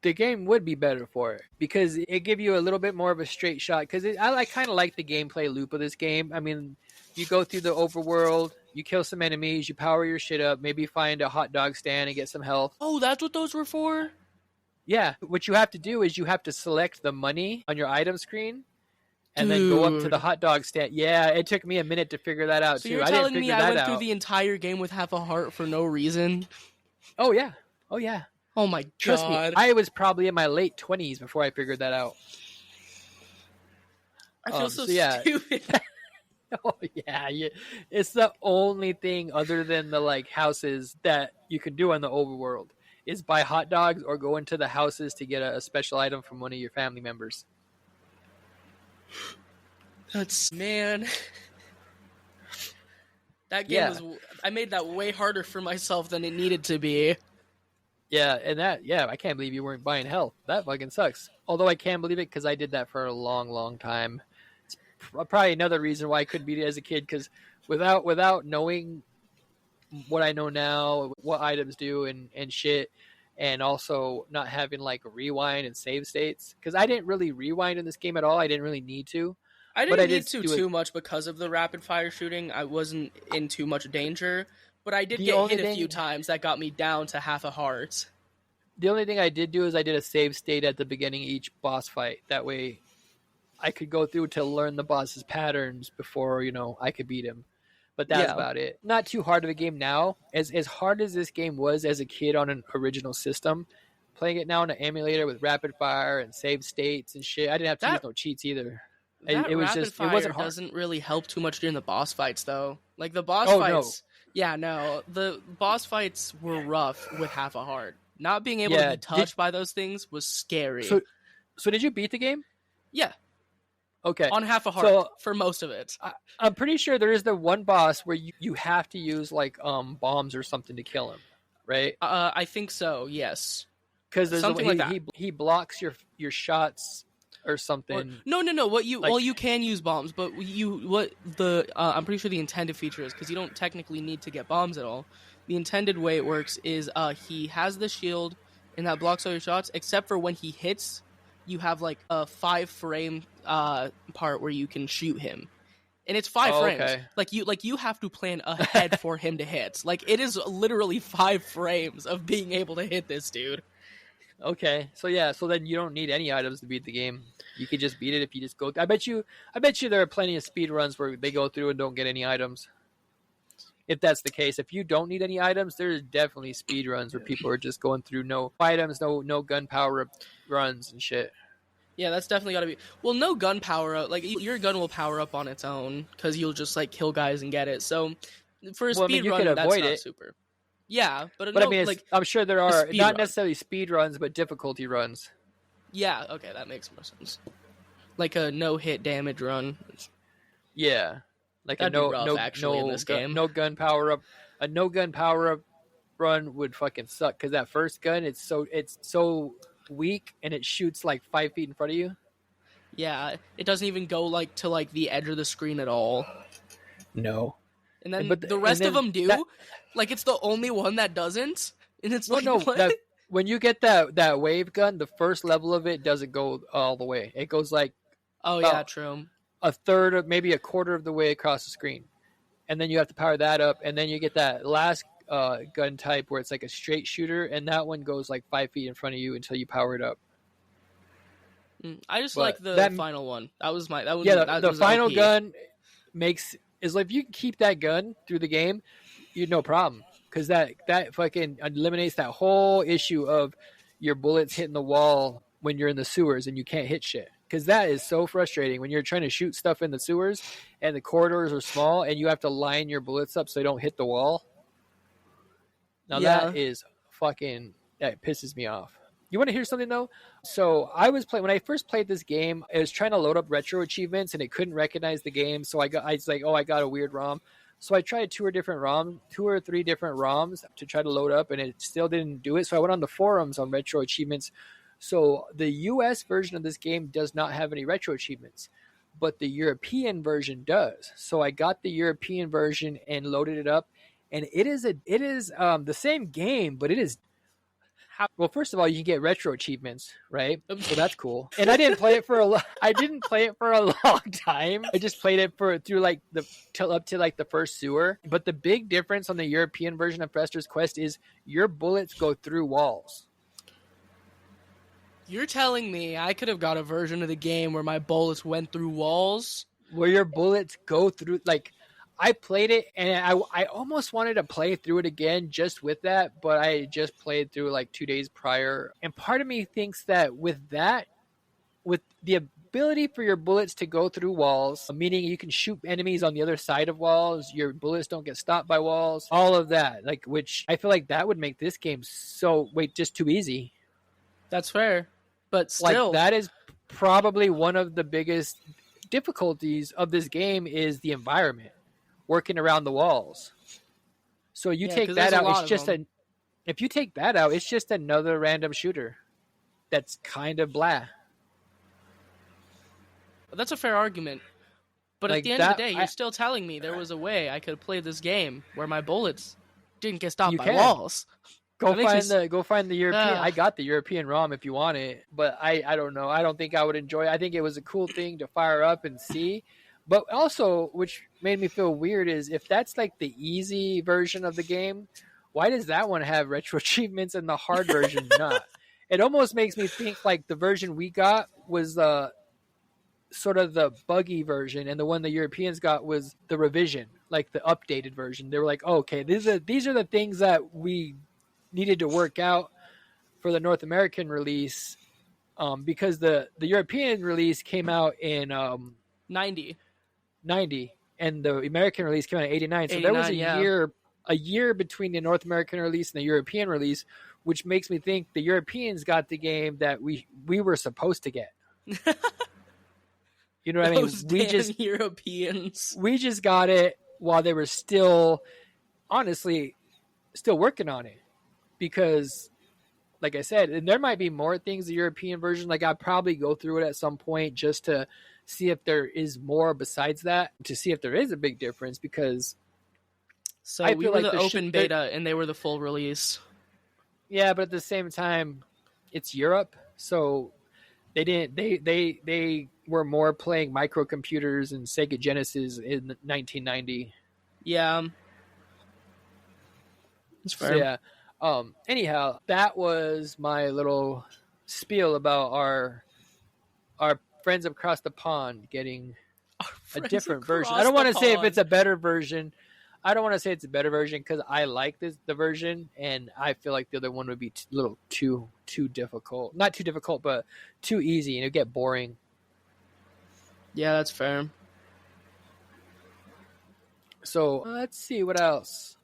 the game would be better for it because it give you a little bit more of a straight shot. Because I kind of like the gameplay loop of this game. I mean, you go through the overworld, you kill some enemies, you power your shit up, maybe find a hot dog stand and get some health. Oh, that's what those were for? Yeah, what you have to do is you have to select the money on your item screen and then go up to the Dude. hot dog stand. Yeah, it took me a minute to figure that out So too. you're I didn't telling me figure I that went through out. the entire game with half a heart for no reason? Oh yeah, oh yeah. Oh my Trust me, god. I was probably in my late 20s before I figured that out. I feel so yeah. stupid. Oh yeah, it's the only thing other than the like houses that you can do on the overworld is buy hot dogs or go into the houses to get a special item from one of your family members. Man. That game was. I made that way harder for myself than it needed to be. Yeah, and I can't believe you weren't buying health. That fucking sucks. Although I can believe it because I did that for a long, long time. It's probably another reason why I couldn't beat it as a kid because without knowing what I know now, what items do and shit, and also not having like rewind and save states because I didn't really rewind in this game at all. I didn't really need to. I didn't need to too much because of the rapid fire shooting. I wasn't in too much danger. But I did get hit a few times that got me down to half a heart. The only thing I did do is I did a save state at the beginning of each boss fight. That way I could go through to learn the boss's patterns before, I could beat him. But that's about it. Not too hard of a game now. As hard as this game was as a kid on an original system, playing it now on an emulator with rapid fire and save states and shit, I didn't have to use no cheats either. It wasn't hard. Doesn't really help too much during the boss fights, though. Like the boss fights... No. Yeah, no. The boss fights were rough with half a heart. Not being able to be touched by those things was scary. So did you beat the game? Yeah. Okay. On half a heart for most of it. I'm pretty sure there is the one boss where you have to use like bombs or something to kill him, right? I think so, yes. Because there's something like that. He blocks your shots or something. No. You can use bombs, but I'm pretty sure the intended feature is because you don't technically need to get bombs at all. The intended way it works is he has the shield and that blocks all your shots, except for when he hits, you have like a 5-frame part where you can shoot him, and it's 5 frames. Okay. Like you have to plan ahead for him to hit. Like it is literally 5 frames of being able to hit this dude. Okay, so then you don't need any items to beat the game. You could just beat it if you just go. I bet you there are plenty of speed runs where they go through and don't get any items. If that's the case, if you don't need any items, there's definitely speed runs where people are just going through no items, no gun power up runs and shit. Yeah, that's definitely got to be. Well, no gun power up. Like your gun will power up on its own because you'll just like kill guys and get it. So for a speed run, that's not super. Yeah, but I mean, I'm sure there are not necessarily speed runs, but difficulty runs. Yeah, okay, that makes more sense. Like a no-hit damage run. Yeah, like that'd a in this game. No gun power up. A no gun power up run would fucking suck because that first gun it's so weak and it shoots like 5 feet in front of you. Yeah, it doesn't even go like to like the edge of the screen at all. No. And then the rest of them do. Like it's the only one that doesn't. And it's what? When you get that wave gun, the first level of it doesn't go all the way. It goes like true. A third of maybe a quarter of the way across the screen. And then you have to power that up and then you get that last gun type where it's like a straight shooter and that one goes like 5 feet in front of you until you power it up. I just like the final one. The final gun is like if you keep that gun through the game, you no problem because that fucking eliminates that whole issue of your bullets hitting the wall when you're in the sewers and you can't hit shit. Because that is so frustrating when you're trying to shoot stuff in the sewers and the corridors are small and you have to line your bullets up so they don't hit the wall. Now that pisses me off. You want to hear something though? So when I first played this game, I was trying to load up retro achievements and it couldn't recognize the game. So I got a weird ROM. So I tried 2 or 3 different ROMs to try to load up and it still didn't do it. So I went on the forums on retro achievements. So the US version of this game does not have any retro achievements, but the European version does. So I got the European version and loaded it up, and it is the same game, but it is Well, first of all, you can get retro achievements, right? So that's cool. And I didn't play it for a long time. I just played it through like up to like the first sewer. But the big difference on the European version of Fester's Quest is your bullets go through walls. You're telling me I could have got a version of the game where my bullets went through walls? Where your bullets go through, like, I played it and I almost wanted to play through it again just with that, but I just played through like 2 days prior. And part of me thinks that with the ability for your bullets to go through walls, meaning you can shoot enemies on the other side of walls, your bullets don't get stopped by walls, all of that, like, which I feel like that would make this game just too easy. That's fair. But still, like, that is probably one of the biggest difficulties of this game is the environment, working around the walls. So you take that out, it's just if you take that out, it's just another random shooter that's kind of blah. That's a fair argument. But like, at the end of the day, you're still telling me there was a way I could play this game where my bullets didn't get stopped by walls. Go find the European. I got the European ROM if you want it, but I don't know. I don't think I would enjoy it. I think it was a cool thing to fire up and see. But also, which made me feel weird, is if that's like the easy version of the game, why does that one have retro achievements and the hard version not? It almost makes me think like the version we got was sort of the buggy version, and the one the Europeans got was the revision, like the updated version. They were like, oh, okay, these are the things that we needed to work out for the North American release, because the European release came out in 90, and the American release came out in 89. So there was a year between the North American release and the European release, which makes me think the Europeans got the game that we were supposed to get. You know what I mean? Europeans. We just got it while they were still, honestly, still working on it. Because, like I said, and there might be more things the European version. Like, I'd probably go through it at some point just to see if there is more besides that, to see if there is a big difference. Because we were the open beta and they were the full release. Yeah, but at the same time, it's Europe, so they didn't. They were more playing microcomputers and Sega Genesis in 1990. Yeah, that's fair. So, yeah. Anyhow, that was my little spiel about our friends across the pond getting a different version. I don't want to say if it's a better version. I don't want to say it's a better version because I like the version, and I feel like the other one would be a little too difficult. Not too difficult, but too easy, and it'd get boring. Yeah, that's fair. So let's see what else.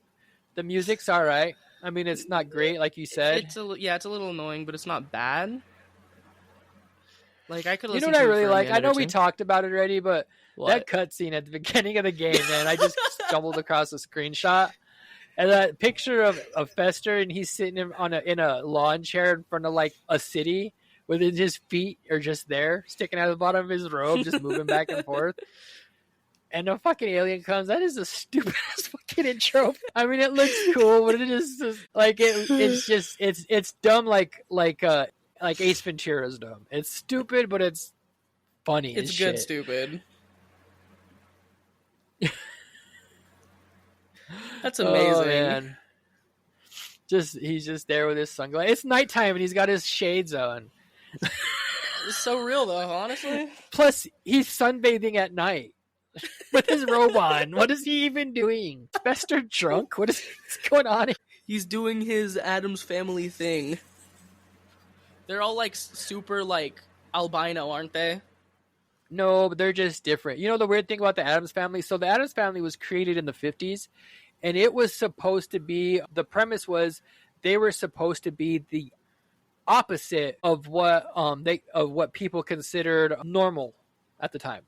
The music's all right. I mean, it's not great, like you said. It's a little annoying, but it's not bad. Like, I could listen to it. You know what I really like? I know we talked about it already, but that cutscene at the beginning of the game, man, I just stumbled across a screenshot. And that picture of Fester, and he's sitting in a lawn chair in front of, like, a city, with his feet are just there, sticking out of the bottom of his robe, just moving back and forth. And a fucking alien comes. That is the stupidest fucking intro. I mean, it looks cool, but it is just, like, it's dumb like Ace Ventura's dumb. It's stupid, but it's funny. It's good shit. Stupid. That's amazing. Oh, man. He's just there with his sunglasses. It's nighttime and he's got his shades on. It's so real though, honestly. Plus, he's sunbathing at night with his robe on. What is he even doing? Is Fester drunk? What's going on? He's doing his Addams Family thing. They're all like super like albino, aren't they? No, but they're just different. You know the weird thing about the Addams Family? So the Addams Family was created in the 50s, and it was supposed to be, the premise was they were supposed to be the opposite of what people considered normal at the time.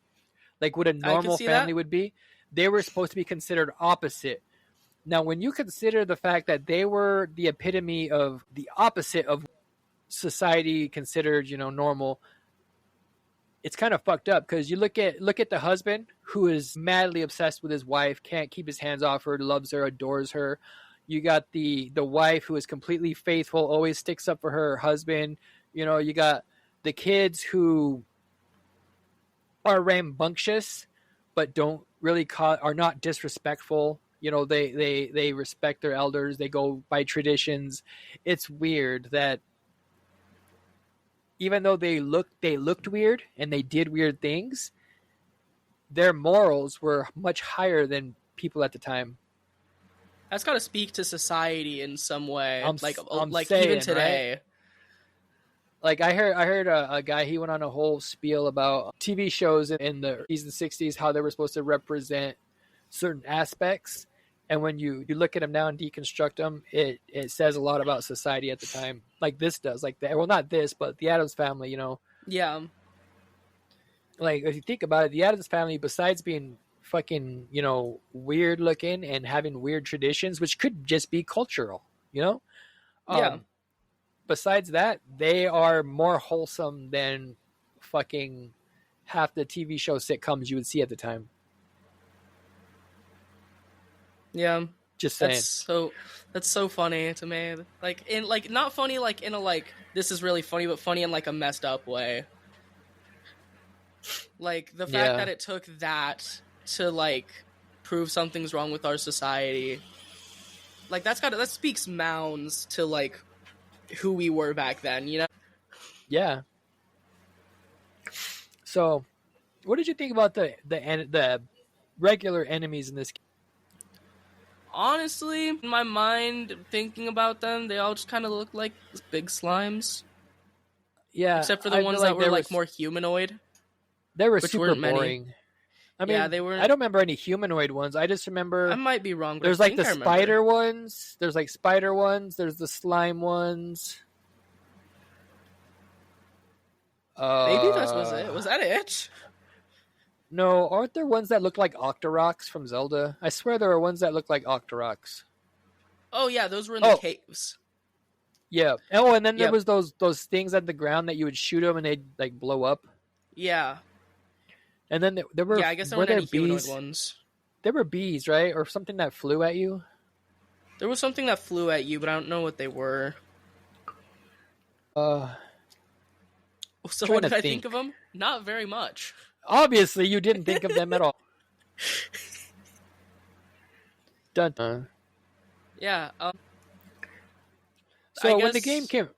Like what a normal family would be. They were supposed to be considered opposite. Now, when you consider the fact that they were the epitome of the opposite of society considered, normal, it's kind of fucked up because you look at the husband who is madly obsessed with his wife, can't keep his hands off her, loves her, adores her. You got the wife who is completely faithful, always sticks up for her husband. You got the kids who are rambunctious, but don't really are not disrespectful. They respect their elders. They go by traditions. It's weird that even though they looked weird and they did weird things, their morals were much higher than people at the time. That's got to speak to society in some way. I'm like saying, even today. Right? Like I heard a guy, he went on a whole spiel about TV shows in the 50s and 60s, how they were supposed to represent certain aspects. And when you look at them now and deconstruct them, it says a lot about society at the time. Like this does. Well, not this, but the Addams Family, Yeah. Like, if you think about it, the Addams Family, besides being fucking, weird looking and having weird traditions, which could just be cultural, Yeah. Besides that, they are more wholesome than fucking half the TV show sitcoms you would see at the time. Yeah. Just saying. That's so funny to me. Not funny in a this is really funny, but funny in a messed up way. Like the fact that it took that to prove something's wrong with our society. That speaks mounds to who we were back then, Yeah. So, what did you think about the regular enemies in this game? Honestly, in my mind, thinking about them, they all just kind of look like big slimes. Yeah. Except for the ones that were more humanoid. They were super boring. Many. I mean, they were. I don't remember any humanoid ones. I just remember. I might be wrong. But there's the spider ones. There's spider ones. There's the slime ones. Maybe that was it. Was that it? No, aren't there ones that look like Octoroks from Zelda? I swear there are ones that look like Octoroks. Oh yeah, those were in the caves. Yeah. Oh, and then there was those things at the ground that you would shoot them and they'd blow up. Yeah. And then there were I guess there weren't any humanoid ones. There were bees, right, or something that flew at you. There was something that flew at you, but I don't know what they were. So what did I think of them? Not very much. Obviously, you didn't think of them at all. Dun. Yeah. So when the game came,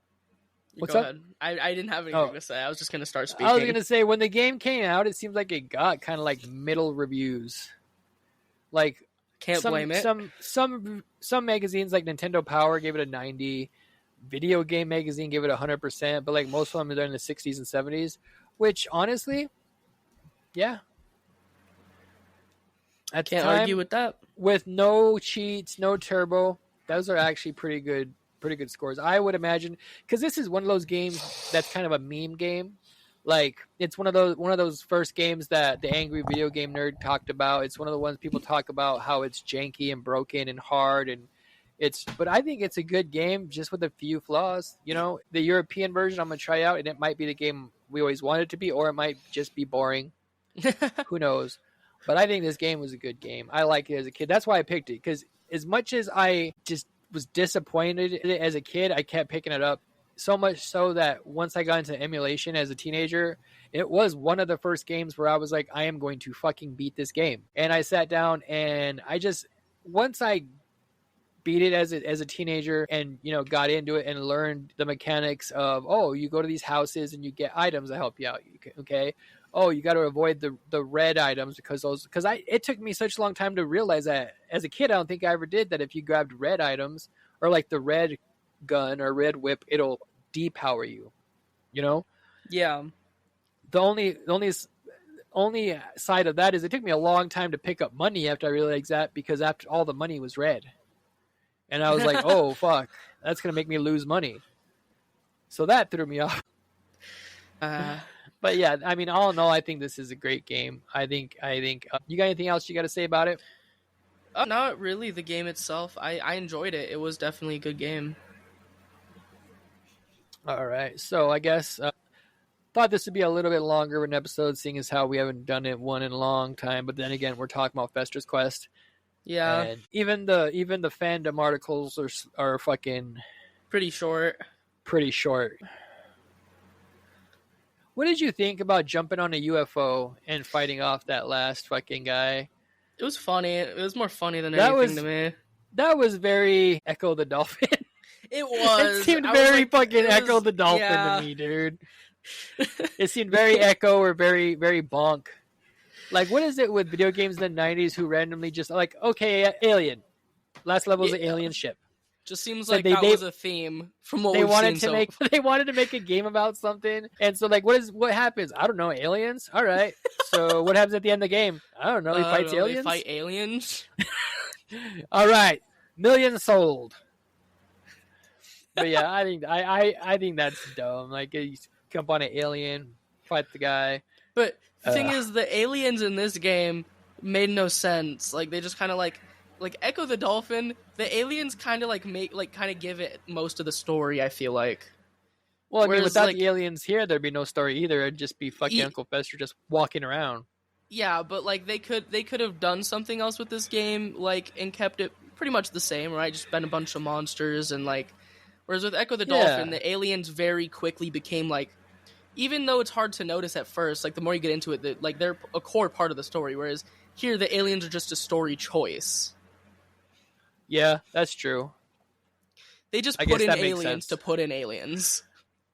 what's up? I didn't have anything to say. I was just gonna start speaking. I was gonna say when the game came out, it seems like it got kind of middle reviews. Can't blame it. Some magazines like Nintendo Power gave it a 90. Video Game Magazine gave it 100%, but most of them are in the 60s and 70s, which honestly, yeah. Can't argue with that. With no cheats, no turbo, those are actually pretty good scores. I would imagine, because this is one of those games that's kind of a meme game. It's one of those first games that the angry video game nerd talked about. It's one of the ones people talk about how it's janky and broken and hard, but I think it's a good game just with a few flaws. The European version I'm gonna try out, and it might be the game we always wanted it to be, or it might just be boring. Who knows? But I think this game was a good game. I liked it as a kid. That's why I picked it, because as much as I just was disappointed in it as a kid, I kept picking it up. So much so that once I got into emulation as a teenager, it was one of the first games where I was like, I am going to fucking beat this game. And I sat down and once I beat it as a teenager and, got into it and learned the mechanics of, you go to these houses and you get items that help you out. Okay. You got to avoid the red items because it took me such a long time to realize that as a kid. I don't think I ever did that. If you grabbed red items or the red gun or red whip, it'll depower you, Yeah. The only side of that is it took me a long time to pick up money after I realized that, because after all the money was red. And I was like, oh, fuck, that's going to make me lose money. So that threw me off. But yeah, I mean, all in all, I think this is a great game. I think you got anything else you got to say about it? Not really. The game itself, I enjoyed it. It was definitely a good game. All right. So I guess thought this would be a little bit longer of an episode, seeing as how we haven't done it one in a long time. But then again, we're talking about Fester's Quest. Yeah, and even the fandom articles are fucking pretty short. pretty short. What did you think about jumping on a UFO and fighting off that last fucking guy? It was funny. It was more funny than That anything was to me. that was very Echo the Dolphin. It was. It seemed I was very like, fucking it Echo was- the Dolphin yeah. to me, dude. It seemed very Echo or very, very Bonk. Like, what is it with video games in the 90s who randomly just like, okay, alien. Last level is an Yeah. alien ship. Just seems So like that was a theme from what They we've wanted seen. to make they wanted to make a game about something, and so like, what happens? I don't know, aliens. All right. So what happens at the end of the game? I don't know. He fights aliens. They fight aliens. All right, millions sold. But yeah, I think I think that's dumb. Like, you jump on an alien, fight the guy. But the thing is, the aliens in this game made no sense. Like they just kind of like Echo the Dolphin. The aliens kind of like give it most of the story. I feel like. Well, I mean, Whereas, without like, the aliens here, there'd be no story either. It'd just be fucking Uncle Fester just walking around. Yeah, but like they could have done something else with this game, like, and kept it pretty much the same, right? Just been a bunch of monsters and like. Whereas with Echo the Dolphin, the aliens very quickly became like, even though it's hard to notice at first, like the more you get into it, like they're a core part of the story. Whereas here, the aliens are just a story choice. Yeah, that's true. They just put in aliens to put in aliens.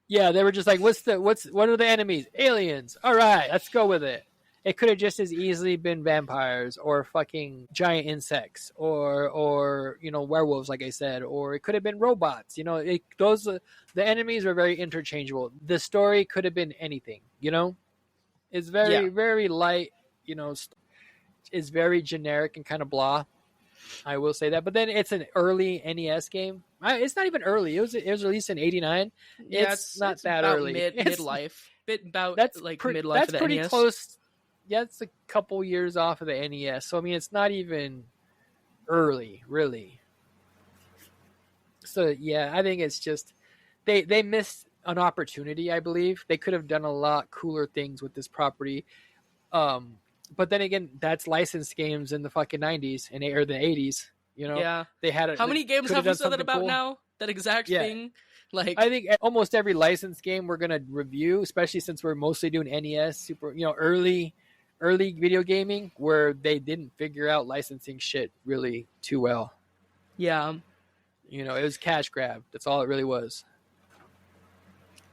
Yeah, they were just like, what are the enemies? Aliens. All right, let's go with it. It could have just as easily been vampires or fucking giant insects or werewolves, like I said, or it could have been robots. The enemies are very interchangeable. The story could have been anything. It's very very light. It's very generic and kind of blah. I will say that, but then it's an early NES game. It's not even early. It was released in '89. Yeah, it's not that early. Midlife. Midlife that's of the pretty NES. Close. Yeah, it's a couple years off of the NES. So I mean, it's not even early, really. So yeah, I think it's just they missed an opportunity. I believe they could have done a lot cooler things with this property. But then again, that's licensed games in the fucking 90s or the 80s. Yeah. They had How many games have we said that about now? That exact thing? Like, I think almost every licensed game we're gonna review, especially since we're mostly doing NES, super, early video gaming, where they didn't figure out licensing shit really too well. Yeah. It was cash grab. That's all it really was.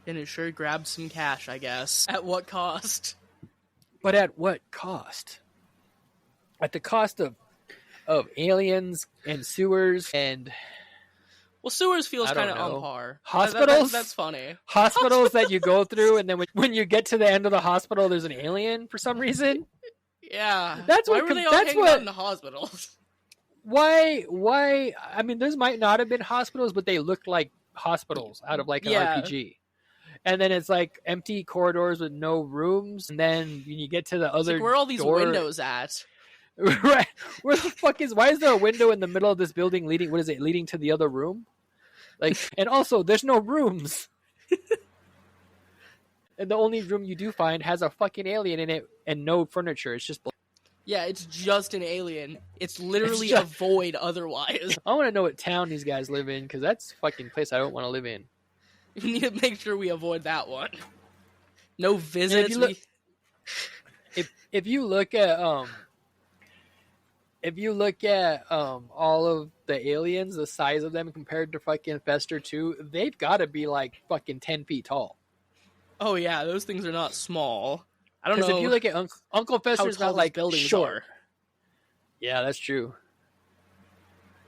And it sure grabbed some cash, I guess. At what cost? But at what cost? At the cost of aliens and sewers and... Well, sewers feels kind of on par. Hospitals? That's funny. Hospitals that you go through, and then when you get to the end of the hospital, there's an alien for some reason? Yeah. Why were they all hanging out in the hospitals? Why? I mean, those might not have been hospitals, but they looked like hospitals out of like an RPG. And then it's like empty corridors with no rooms. And then when you get to the other where are all these windows at? Right. Where the fuck why is there a window in the middle of this building leading to the other room? Like, and also there's no rooms. And the only room you do find has a fucking alien in it and no furniture. It's just yeah, it's just an alien. It's literally a void otherwise. I want to know what town these guys live in, because that's a fucking place I don't want to live in. We need to make sure we avoid that one. No visits. If you look at all of the aliens, the size of them compared to fucking Fester 2, they've got to be like fucking 10 feet tall. Oh yeah, those things are not small. I don't know. Because if you look at Uncle Fester's not like short. Yeah, that's true.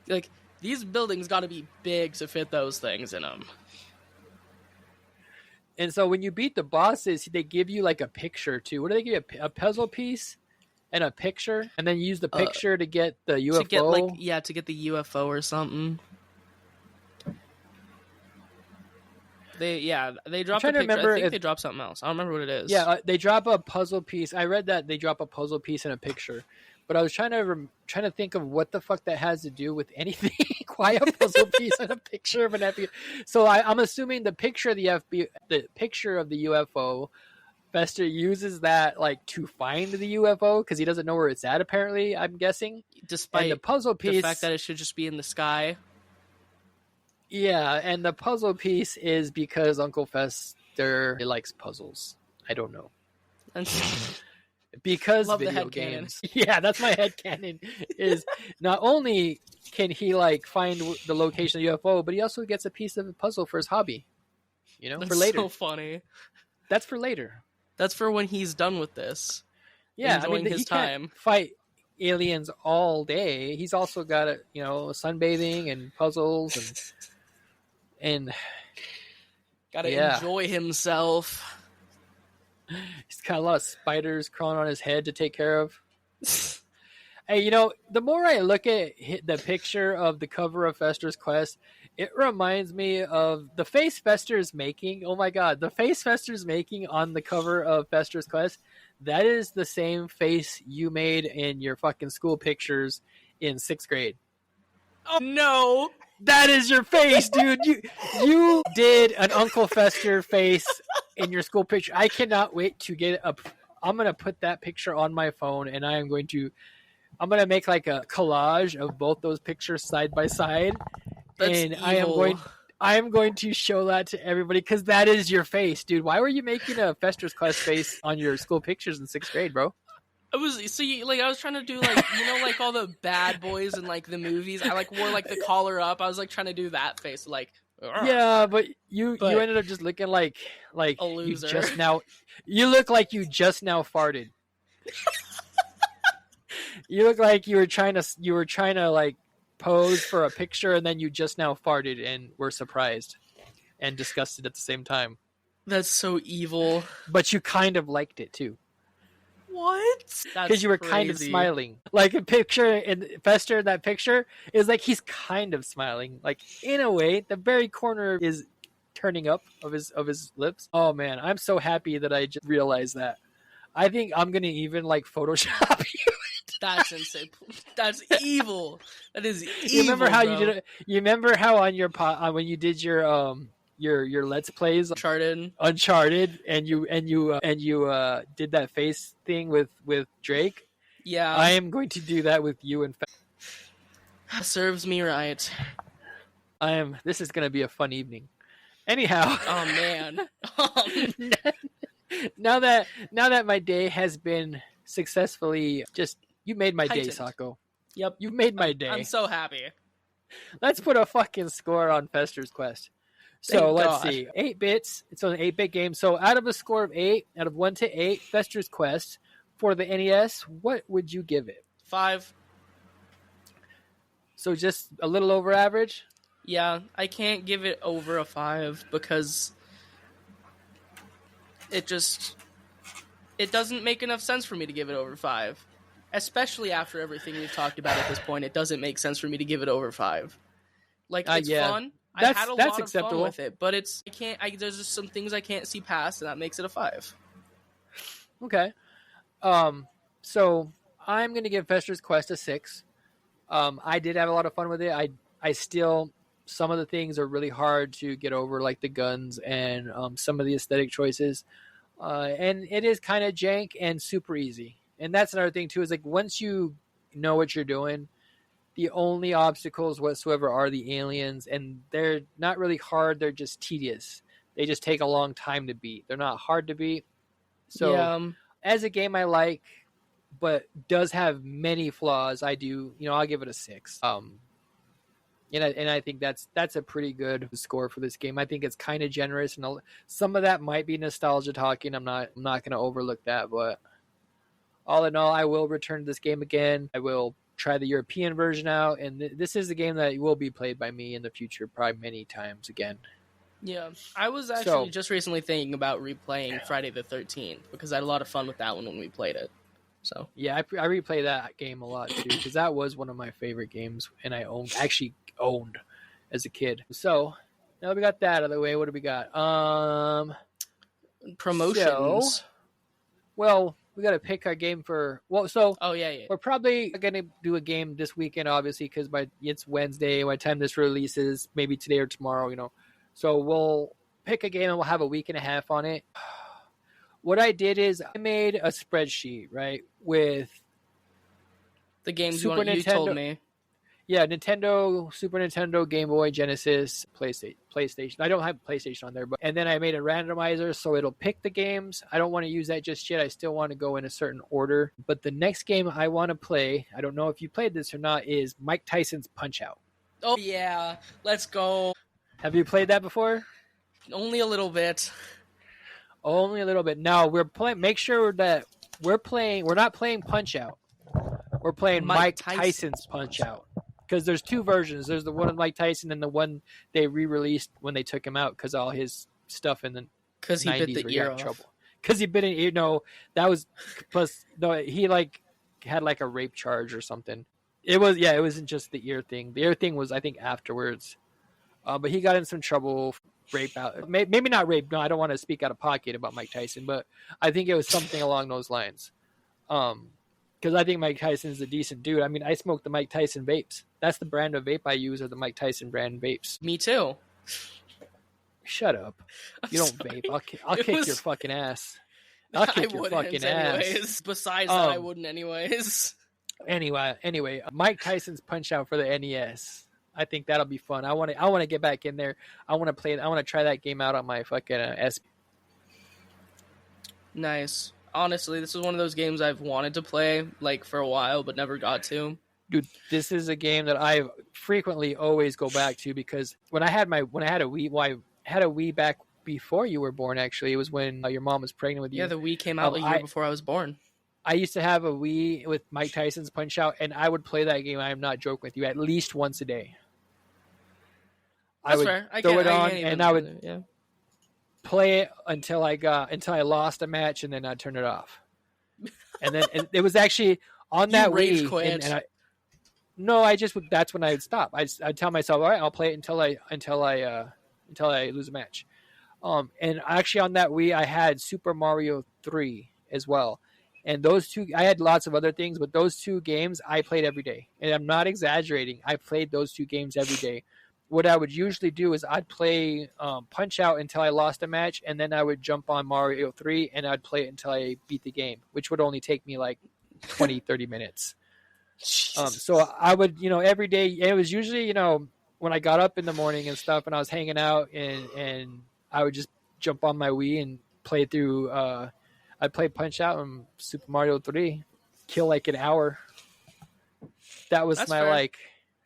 Like, these buildings got to be big to fit those things in them. And so when you beat the bosses, they give you like a picture too. What do they give you? A puzzle piece and a picture, and then you use the picture to get the UFO. To get the UFO or something. They drop a picture. I think they drop something else. I don't remember what it is. Yeah, they drop a puzzle piece. I read that they drop a puzzle piece and a picture, but I was trying to think of what the fuck that has to do with anything. Why a puzzle piece and a picture of an FBI? So I'm assuming the picture of the picture of the UFO Fester uses that like to find the UFO because he doesn't know where it's at. Apparently, I'm guessing. Despite and the puzzle piece, the fact that it should just be in the sky. Yeah, and the puzzle piece is because Uncle Fester likes puzzles. I don't know. Because Love video the games. Yeah, that's my headcanon. Is not only can he like find the location of the UFO, but he also gets a piece of the puzzle for his hobby. You know, That's for later. so funny. That's for later. That's for when he's done with this. Yeah, enjoying his time. Can't fight aliens all day. He's also got sunbathing and puzzles and gotta enjoy himself. He's got a lot of spiders crawling on his head to take care of. Hey, the more I look at the picture of the cover of Fester's Quest, it reminds me of the face Fester's making. Oh my god, the face Fester's making on the cover of Fester's Quest. That is the same face you made in your fucking school pictures in 6th grade. Oh no! That is your face, dude. You did an Uncle Fester face in your school picture. I cannot wait to get I'm going to put that picture on my phone, and I'm going to make like a collage of both those pictures side by side. That's and evil. I am going to show that to everybody because that is your face, dude. Why were you making a Fester's Quest face on your school pictures in 6th grade, bro? I was trying to do like all the bad boys in like the movies. I like wore like the collar up. I was like trying to do that face, like. Yeah, but you ended up just looking like a loser. You look like you just now farted. You look like you were trying to like pose for a picture and then you just now farted and were surprised and disgusted at the same time. That's so evil. But you kind of liked it too. What? Because you were kind of smiling. Like a picture in Fester, that picture is like he's kind of smiling. Like in a way, the very corner is turning up of his lips. Oh man, I'm so happy that I just realized that. I think I'm gonna even like Photoshop you. That's insane. That's evil. That is evil. You remember how you did it? You remember how on your when you did your Let's Plays Uncharted and you did that face thing with Drake? Yeah. I am going to do that with you and serves me right. This is going to be a fun evening. Anyhow. Oh man. Now that my day has been successfully you made my day, Sako. Yep. You made my day. I'm so happy. Let's put a fucking score on Fester's Quest. So let's see. 8 bits. It's an 8-bit game. So out of a score of 8, out of 1 to 8, Fester's Quest for the NES, what would you give it? 5. So just a little over average? Yeah, I can't give it over a 5 because it doesn't make enough sense for me to give it over 5. Especially after everything we've talked about at this point, it doesn't make sense for me to give it over 5. Like, it's fun. I had a lot of fun with it, but there's just some things I can't see past, and that makes it a 5. Okay. So I'm going to give Fester's Quest a 6. I did have a lot of fun with it. I still, some of the things are really hard to get over, like the guns and some of the aesthetic choices. And it is kind of jank and super easy. And that's another thing, too, is like once you know what you're doing, the only obstacles whatsoever are the aliens, and they're not really hard. They're just tedious. They just take a long time to beat. They're not hard to beat. So as a game I like, but does have many flaws, I'll give it a 6. And I think that's a pretty good score for this game. I think it's kind of generous, and some of that might be nostalgia talking. I'm not going to overlook that, but all in all, I will return to this game again. I will try the European version out, and this is a game that will be played by me in the future probably many times again. Yeah, I was actually just recently thinking about replaying Friday the 13th because I had a lot of fun with that one when we played it. So yeah, I replay that game a lot too because that was one of my favorite games, and I actually owned as a kid. So now we got that out of the way. What do we got? Promotions. We got to pick our game for... We're probably going to do a game this weekend, obviously, because it's Wednesday. By the time this releases, maybe today or tomorrow, So we'll pick a game and we'll have a week and a half on it. what I did is I made a spreadsheet, right, with The games Super you told Nintendo. me. Yeah, Nintendo, Super Nintendo, Game Boy, Genesis, PlayStation. I don't have PlayStation on there, but and then I made a randomizer so it'll pick the games. I don't want to use that just yet. I still want to go in a certain order. But the next game I want to play, I don't know if you played this or not, is Mike Tyson's Punch Out. Oh yeah, let's go. Have you played that before? Only a little bit. Only a little bit. Now we're playing. Make sure that we're playing. We're not playing Punch Out. We're playing Mike Tyson's Punch Out. Because there's two versions. There's the one of Mike Tyson and the one they re-released when they took him out because all his stuff in the 90s he bit the ear off. Trouble. Because he bit an ear. No, that was plus. No, he like had like a rape charge or something. It wasn't just the ear thing. The ear thing was I think afterwards. But he got in some trouble. Rape out. Maybe not rape. No, I don't want to speak out of pocket about Mike Tyson, but I think it was something along those lines. Because I think Mike Tyson's a decent dude. I mean, I smoke the Mike Tyson vapes. That's the brand of vape I use, are the Mike Tyson brand vapes. Me too. Shut up. You don't vape. I'll kick your fucking ass. I'll kick your fucking ass. Besides that, I wouldn't anyways. Anyway, Mike Tyson's Punch Out for the NES. I think that'll be fun. I want to get back in there. I want to play it. I want to try that game out on my fucking SP. Nice. Honestly, this is one of those games I've wanted to play like for a while, but never got to. Dude, this is a game that I frequently always go back to because when I had a Wii, I had a Wii back before you were born. Actually, it was when your mom was pregnant with you. Yeah, the Wii came out a year before I was born. I used to have a Wii with Mike Tyson's Punch Out, and I would play that game. I am not joking with you, at least once a day. That's I would fair. throw it on, and I would play it until I lost a match, and then I'd turn it off. And then it was actually on that rage Wii. Quit. That's when I'd stop. I'd tell myself, all right, I'll play it until I lose a match. And actually on that Wii, I had Super Mario 3 as well. And those two, I had lots of other things, but those two games I played every day. And I'm not exaggerating. I played those two games every day. What I would usually do is I'd play Punch Out until I lost a match, and then I would jump on Mario 3, and I'd play it until I beat the game, which would only take me like 20, 30 minutes. So I would, every day, it was usually, when I got up in the morning and stuff, and I was hanging out, and I would just jump on my Wii and play through, I'd play Punch Out and Super Mario 3, kill like an hour. That was my fair. Like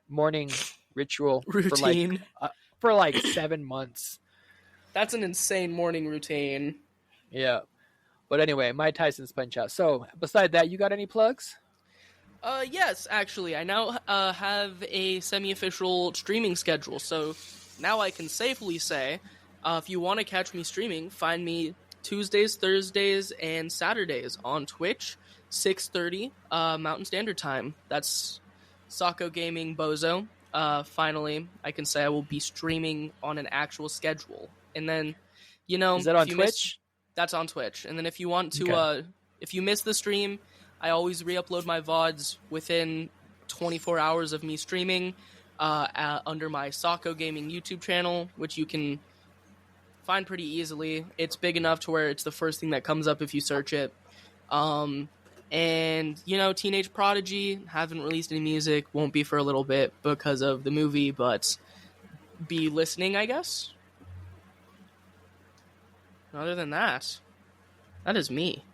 morning ritual routine for like 7 months. That's an insane morning routine. Yeah. But anyway, Mike Tyson's Punch Out. So beside that, you got any plugs? Yes, actually. I now have a semi-official streaming schedule. So now I can safely say, if you want to catch me streaming, find me Tuesdays, Thursdays, and Saturdays on Twitch, 6:30 Mountain Standard Time. That's Socko Gaming Bozo. Finally, I can say I will be streaming on an actual schedule. And then, is that on Twitch? That's on Twitch. And then if you want to, if you miss the stream, I always re-upload my VODs within 24 hours of me streaming under my Socko Gaming YouTube channel, which you can find pretty easily. It's big enough to where it's the first thing that comes up if you search it. And, Teenage Prodigy, haven't released any music, won't be for a little bit because of the movie, but be listening, I guess. Other than that, that is me.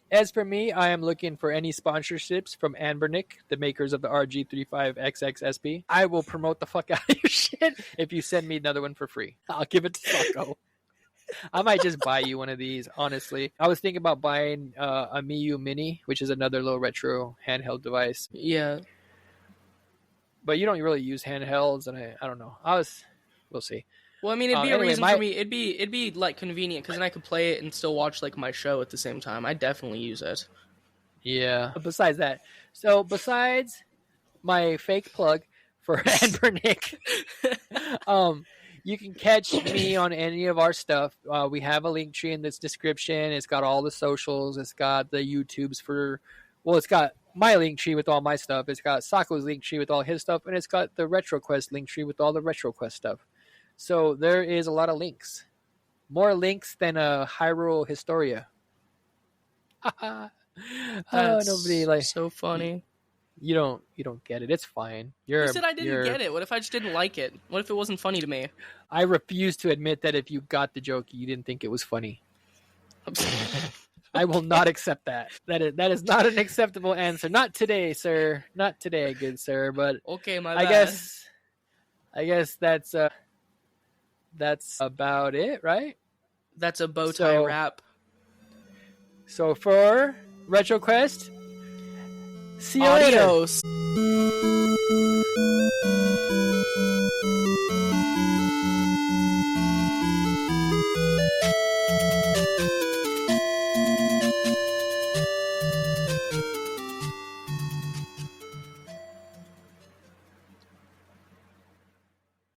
As for me, I am looking for any sponsorships from Anbernic, the makers of the RG35XXSP. I will promote the fuck out of your shit if you send me another one for free. I'll give it to Socko. I might just buy you one of these, honestly. I was thinking about buying a Miu Mini, which is another little retro handheld device. Yeah. But you don't really use handhelds, and I don't know. We'll see. Well, I mean, it'd be a reason for me. It'd be like convenient because then I could play it and still watch like my show at the same time. I definitely use it. Yeah. But besides that, besides my fake plug for Anbernic, you can catch me on any of our stuff. We have a link tree in this description. It's got all the socials. It's got the YouTubes it's got my link tree with all my stuff. It's got Socko's link tree with all his stuff, and it's got the RetroQuest link tree with all the RetroQuest stuff. So there is a lot of links. More links than a Hyrule Historia. Oh, nobody That's like so funny. you don't get it. It's fine. Who said I didn't get it? What if I just didn't like it? What if it wasn't funny to me? I refuse to admit that if you got the joke, you didn't think it was funny. I will not accept that. That is not an acceptable answer. Not today, sir. Not today, good sir. But okay, my I bad. guess that's about it, right? That's a bow tie wrap. So for RetroQuest, see you later. Adios.